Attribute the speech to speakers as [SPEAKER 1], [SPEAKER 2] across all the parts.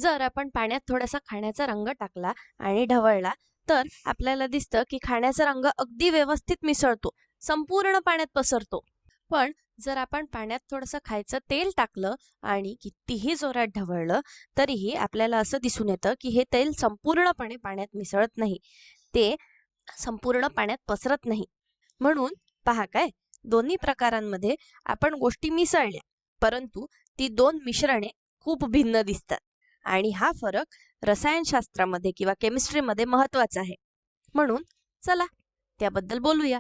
[SPEAKER 1] जर आपण पाण्यात थोडासा खाण्याचा रंग टाकला आणि ढवळला तर आपल्याला दिसतं की खाण्याचा रंग अगदी व्यवस्थित मिसळतो, संपूर्ण पाण्यात पसरतो. पण जर आपण पाण्यात थोडंसं खायचं तेल टाकलं आणि कितीही जोरात ढवळलं तरीही आपल्याला असं दिसून येतं की हे तेल संपूर्णपणे पाण्यात मिसळत नाही, ते संपूर्ण पाण्यात पसरत नाही. म्हणून पहा काय, दोन्ही प्रकारांमध्ये आपण गोष्टी मिसळल्या, परंतु ती दोन मिश्रणे खूप भिन्न दिसतात. आणि हा फरक रसायनशास्त्रामध्ये किंवा केमिस्ट्रीमध्ये महत्वाचा आहे. म्हणून चला त्याबद्दल बोलूया.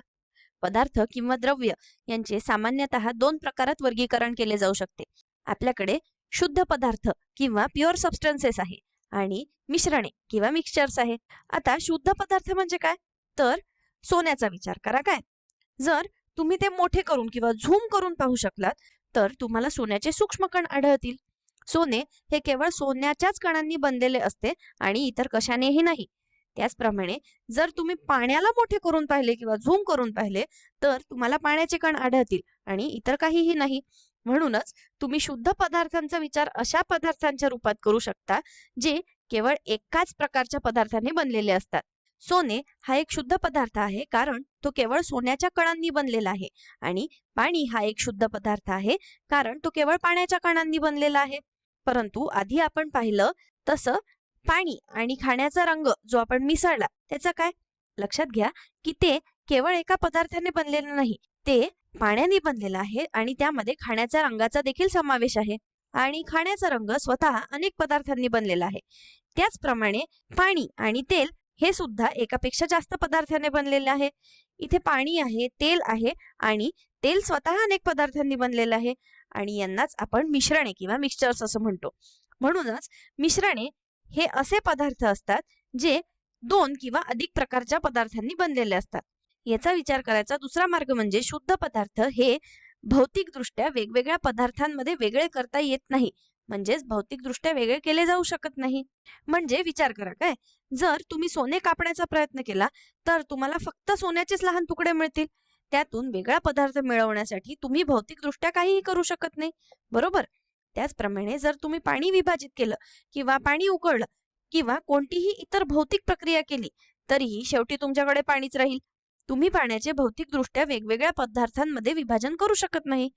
[SPEAKER 1] पदार्थ किंवा द्रव्य यांचे सामान्यतः दोन प्रकारात वर्गीकरण केले जाऊ शकते. आपल्याकडे शुद्ध पदार्थ किंवा प्युअर सबस्टन्सेस आहे आणि मिश्रणे किंवा मिक्सचर्स आहे. आता शुद्ध पदार्थ म्हणजे काय, तर सोन्याचा विचार करा. काय, जर तुम्ही ते मोठे करून किंवा झूम करून पाहू शकलात तर तुम्हाला सोन्याचे सूक्ष्म कण आढळतील. सोने हे केवळ सोन्याच्याच कणांनी बनलेले असते आणि इतर कशानेही नाही. त्याचप्रमाणे जर तुम्ही पाण्याला मोठे करून पाहिले किंवा झूम करून पाहिले तर तुम्हाला पाण्याचे कण आढळतील आणि इतर काहीही नाही. म्हणूनच तुम्ही शुद्ध पदार्थांचा विचार अशा पदार्थांच्या रूपात करू शकता जे केवळ एकाच प्रकारच्या पदार्थाने बनलेले असतात. सोने हा एक शुद्ध पदार्थ आहे कारण तो केवळ सोन्याच्या कणांनी बनलेला आहे आणि पाणी हा एक शुद्ध पदार्थ आहे कारण तो केवळ पाण्याच्या कणांनी बनलेला आहे. परंतु आधी आपण पाहिलं तसं पाणी आणि खाण्याचा रंग जो आपण मिसळला त्याचा काय, लक्षात घ्या की ते केवळ एका पदार्थाने बनलेलं नाही, ते पाण्याने बनलेलं आहे आणि त्यामध्ये खाण्याच्या रंगाचा देखील समावेश आहे. आणि खाण्याचा रंग स्वतः अनेक पदार्थांनी बनलेला आहे. त्याचप्रमाणे पाणी आणि तेल हे सुद्धा एकापेक्षा जास्त पदार्थाने बनलेले आहे. इथे पाणी आहे, तेल आहे आणि तेल स्वतः अनेक पदार्थांनी बनलेलं आहे आणि यांनाच आपण मिश्रणे किंवा मिक्सचर्स असं म्हणतो. म्हणूनच मिश्रणे हे असे पदार्थ असतात जे दोन किंवा अधिक प्रकारच्या पदार्थांनी बनलेले असतात. याचा विचार करायचा दुसरा मार्ग म्हणजे शुद्ध पदार्थ हे भौतिकदृष्ट्या वेगवेगळ्या पदार्थांमध्ये वेगळे करता येत नाही, म्हणजेच भौतिकदृष्ट्या वेगळे केले जाऊ शकत नाही. म्हणजे विचार करा काय, जर तुम्ही सोने कापण्याचा प्रयत्न केला तर तुम्हाला फक्त सोन्याचेच लहान तुकडे मिळतील. त्यातून वेगळा पदार्थ मिळवण्यासाठी तुम्ही भौतिकदृष्ट्या काहीही करू शकत नाही, बरोबर? त्याचप्रमाणे जर तुम्ही पाणी विभाजित केलं किंवा पाणी उकळलं किंवा कोणतीही इतर भौतिक प्रक्रिया केली तरीही शेवटी तुमच्याकडे पाणीच राहील. तुम्ही पाण्याचे भौतिकदृष्ट्या वेगवेगळ्या पदार्थांमध्ये विभाजन करू शकत नाही.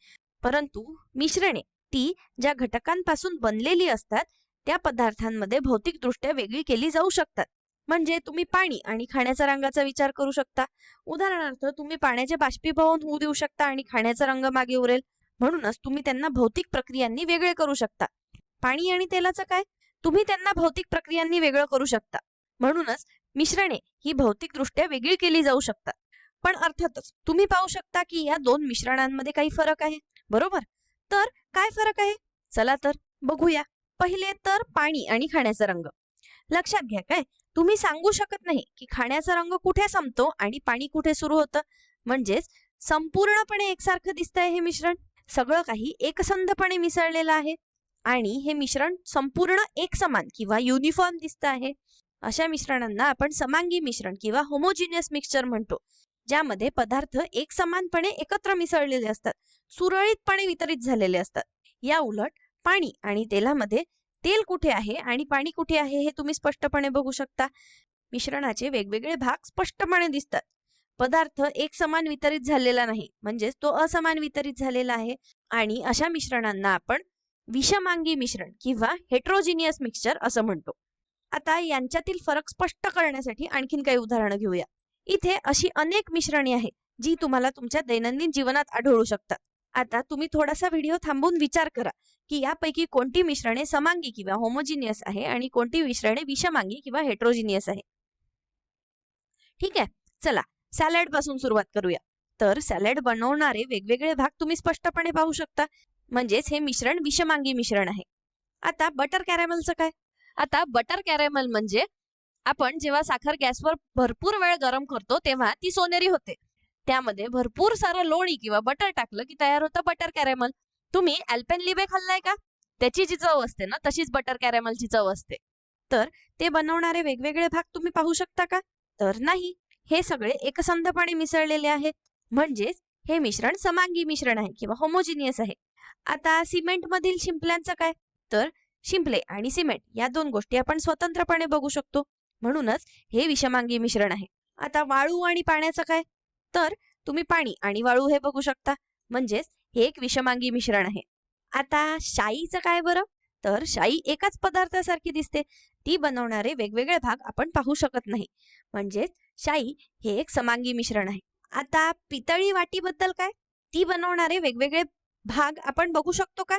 [SPEAKER 1] परंतु मिश्रणे ती ज्या घटकांपासून बनलेली असतात त्या पदार्थांमध्ये भौतिकदृष्ट्या वेगळी केली जाऊ शकतात. म्हणजे तुम्ही पाणी आणि खाण्याच्या रंगाचा विचार करू शकता. उदाहरणार्थ तुम्ही पाण्याचे बाष्पीभवन होऊ देऊ शकता आणि खाण्याचा रंग मागे उरेल. म्हणूनच तुम्ही त्यांना भौतिक प्रक्रियांनी वेगळे करू शकता. पाणी आणि तेलाचं काय, तुम्ही त्यांना भौतिक प्रक्रियांनी वेगळं करू शकता. म्हणूनच मिश्रणे ही भौतिकदृष्ट्या वेगळी केली जाऊ शकतात. पण अर्थातच तुम्ही पाहू शकता की या दोन मिश्रणांमध्ये काही फरक आहे, बरोबर? तर काय फरक आहे, चला तर बघूया. पहिले तर पाणी आणि खाण्याचा रंग. लक्षात घ्या काय, तुम्ही सांगू शकत नाही की खाण्याचा रंग कुठे संपतो आणि पाणी कुठे सुरू होतं. म्हणजेच संपूर्णपणे एकसारखं दिसतंय हे मिश्रण, सगळं काही एकसंधपणे मिसळलेलं आहे आणि हे मिश्रण संपूर्ण एकसमान किंवा युनिफॉर्म दिसतं आहे. अशा मिश्रणांना आपण समांगी मिश्रण किंवा होमोजिनियस मिक्सचर म्हणतो, ज्यामध्ये पदार्थ एकसमानपणे एकत्र मिसळलेले असतात, सुरळीतपणे वितरित झालेले असतात. या उलट पाणी आणि तेलामध्ये तेल कुठे आहे आणि पाणी कुठे आहे हे तुम्ही स्पष्टपणे बघू शकता. मिश्रणाचे वेगवेगळे भाग स्पष्टपणे दिसतात. पदार्थ एक समान वितरित झालेला नाही, म्हणजेच तो असमान वितरित झालेला आहे. आणि अशा मिश्रणांना आपण विषमांगी मिश्रण किंवा हेट्रोजिनियस मिक्सचर असं म्हणतो. आता यांच्यातील फरक स्पष्ट करण्यासाठी आणखीन काही उदाहरणं घेऊया. इथे अशी अनेक मिश्रणे आहेत जी तुम्हाला तुमच्या दैनंदिन जीवनात आढळू शकतात. आता तुम्ही थोडासा व्हिडिओ थांबून विचार करा की यापैकी कोणती मिश्रणे समांगी किंवा होमोजिनियस आहे आणि कोणती मिश्रणे विषमांगी किंवा हेट्रोजिनियस आहे. ठीक आहे, चला सॅलड पासून सुरुवात करूया. तर सॅलड बनवणारे वेगवेगळे भाग तुम्ही स्पष्टपणे पाहू शकता, म्हणजेच हे मिश्रण विषमांगी मिश्रण आहे. आता बटर कॅरेमलचं काय? आता बटर कॅरेमल म्हणजे आपण जेव्हा साखर गॅसवर भरपूर वेळ गरम करतो तेव्हा ती सोनेरी होते. त्यामध्ये भरपूर सारं लोणी किंवा बटर टाकलं की तयार होतं बटर कॅरेमल. तुम्ही अल्पेनलिबे खाल्लाय का? त्याची जी चव असते ना तशीच बटर कॅरेमलची चव असते. तर ते बनवणारे वेगवेगळे भाग तुम्ही पाहू शकता का? तर नाही, हे सगळे एकसंधपणे मिसळलेले आहेत, म्हणजेच हे मिश्रण समांगी मिश्रण आहे किंवा होमोजिनियस आहे. आता सिमेंट मधील शिंपल्यांचं काय? तर शिंपले आणि सिमेंट या दोन गोष्टी आपण स्वतंत्रपणे बघू शकतो. म्हणूनच हे विषमांगी मिश्रण आहे. आता वाळू आणि पाण्याचं काय? तर तुम्ही पाणी आणि वाळू हे बघू शकता, म्हणजेच हे एक विषमांगी मिश्रण आहे. आता शाईचं काय बरं? तर शाई एकाच पदार्थासारखी दिसते, ती बनवणारे वेगवेगळे भाग आपण पाहू शकत नाही, म्हणजेच शाई हे एक समांगी मिश्रण आहे. आता पितळी वाटीबद्दल काय? ती बनवणारे वेगवेगळे भाग आपण बघू शकतो का?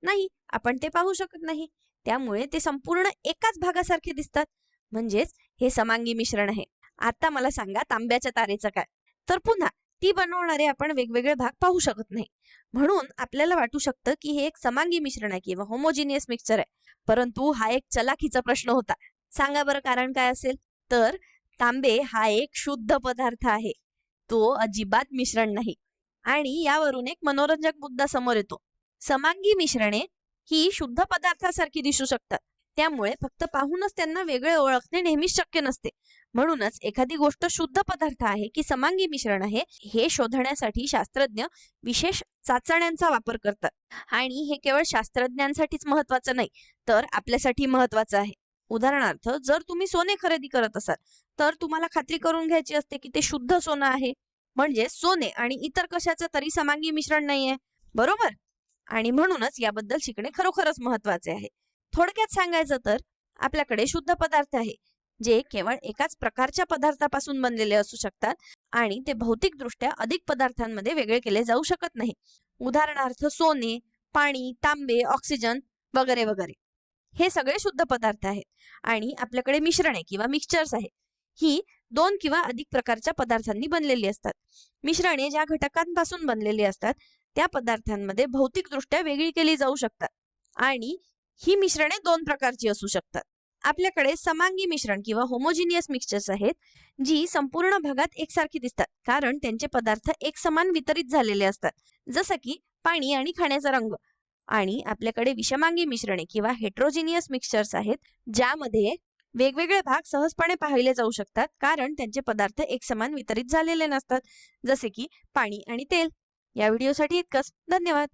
[SPEAKER 1] नाही, आपण ते पाहू शकत नाही. त्यामुळे ते संपूर्ण एकाच भागासारखे दिसतात, म्हणजेच हे समांगी मिश्रण आहे. आता मला सांगा तांब्याच्या तारेचं काय? तर पुन्हा ती बनवणारे आपण वेगवेगळे भाग पाहू शकत नाही, म्हणून आपल्याला वाटू शकतं की हे एक समांगी मिश्रण आहे किंवा होमोजिनियस मिक्सचर आहे. परंतु हा एक चलाखीचा प्रश्न होता. सांगा बरं कारण काय असेल? तर तांबे हा एक शुद्ध पदार्थ आहे, तो अजिबात मिश्रण नाही. आणि यावरून एक मनोरंजक मुद्दा समोर येतो. समांगी मिश्रणे ही शुद्ध पदार्थासारखी दिसू शकतात, त्यामुळे फक्त पाहूनच त्यांना वेगळे ओळखणे नेहमीच शक्य नसते. म्हणूनच एखादी गोष्ट शुद्ध पदार्थ आहे की समांगी मिश्रण आहे हे शोधण्यासाठी शास्त्रज्ञ विशेष चाचण्यांचा वापर करतात. आणि हे केवळ शास्त्रज्ञांसाठीच महत्वाचं नाही, तर आपल्यासाठी महत्वाचं आहे. उदाहरणार्थ, जर तुम्ही सोने खरेदी करत असाल तर तुम्हाला खात्री करून घ्यायची असते की ते शुद्ध सोनं आहे, म्हणजे सोने आणि इतर कशाचं तरी समांगी मिश्रण नाहीये, बरोबर? आणि म्हणूनच याबद्दल शिकणे खरोखरच महत्वाचे आहे. थोडक्यात सांगायचं तर आपल्याकडे शुद्ध पदार्थ आहे जे केवळ एकाच प्रकारच्या पदार्थापासून बनलेले असू शकतात आणि ते भौतिकदृष्ट्या अधिक पदार्थांमध्ये वेगळे केले जाऊ शकत नाही. उदाहरणार्थ सोने, पाणी, तांबे, ऑक्सिजन वगैरे वगैरे हे सगळे शुद्ध पदार्थ आहेत. आणि आपल्याकडे मिश्रणे किंवा मिक्सचर्स आहे, ही 2 किंवा अधिक प्रकारच्या पदार्थांनी बनलेली असतात. मिश्रणे ज्या घटकांपासून बनलेली असतात त्या पदार्थांमध्ये भौतिकदृष्ट्या वेगळी केली जाऊ शकतात आणि ही मिश्रणे 2 प्रकारची असू शकतात. आपल्याकडे समांगी मिश्रण किंवा होमोजिनियस मिक्सचर्स आहेत, जी संपूर्ण भागात एकसारखी दिसतात कारण त्यांचे पदार्थ एकसमान वितरित झालेले असतात, जसं की पाणी आणि खाण्याचा रंग. आणि आपल्याकडे विषमांगी मिश्रणे किंवा हेट्रोजिनियस मिक्सचर्स आहेत, ज्यामध्ये वेगवेगळे भाग सहजपणे पाहिले जाऊ शकतात कारण त्यांचे पदार्थ एकसमान वितरित झालेले नसतात, जसे की पाणी आणि तेल. या व्हिडिओसाठी इतकंच. धन्यवाद.